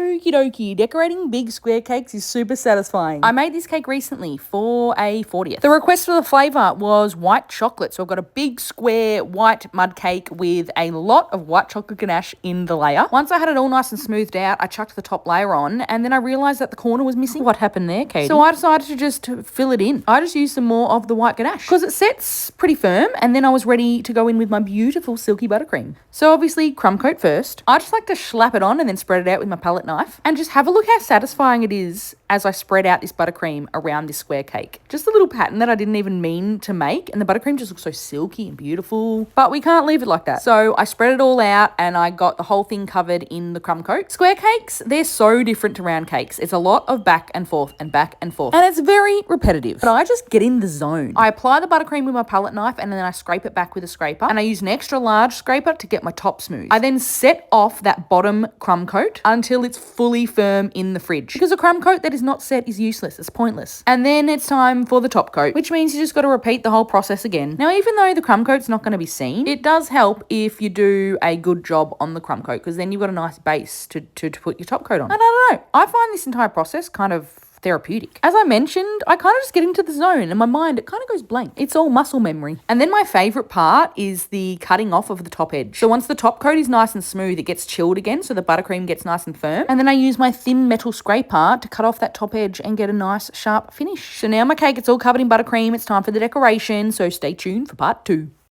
Okie dokie, decorating big square cakes is super satisfying. I made this cake recently for a 40th. The request for the flavour was white chocolate, so I've got a big square white mud cake with a lot of white chocolate ganache in the layer. Once I had it all nice and smoothed out, I chucked the top layer on, and then I realised that the corner was missing. What happened there, Katie? So I decided to just fill it in. I just used some more of the white ganache because it sets pretty firm, and then I was ready to go in with my beautiful silky buttercream. So obviously crumb coat first. I just like to slap it on and then spread it out with my palette knife, and just have a look how satisfying it is as I spread out this buttercream around this square cake. Just a little pattern that I didn't even mean to make, and the buttercream just looks so silky and beautiful, but we can't leave it like that. So I spread it all out and I got the whole thing covered in the crumb coat. Square cakes, they're so different to round cakes. It's a lot of back and forth and back and forth, and it's very repetitive, but I just get in the zone. I apply the buttercream with my palette knife, and then I scrape it back with a scraper, and I use an extra large scraper to get my top smooth. I then set off that bottom crumb coat until it's fully firm in the fridge, because a crumb coat that is not set is useless. It's pointless. And then it's time for the top coat, which means you just got to repeat the whole process again. Now, even though the crumb coat's not going to be seen, it does help if you do a good job on the crumb coat, because then you've got a nice base to put your top coat on. And I don't know, I find this entire process kind of therapeutic. As I mentioned, I kind of just get into the zone, and my mind, it kind of goes blank. It's all muscle memory. And then my favorite part is the cutting off of the top edge. So once the top coat is nice and smooth, it gets chilled again, so the buttercream gets nice and firm. And then I use my thin metal scraper to cut off that top edge and get a nice sharp finish. So now my cake, it's all covered in buttercream. It's time for the decoration, so stay tuned for part 2.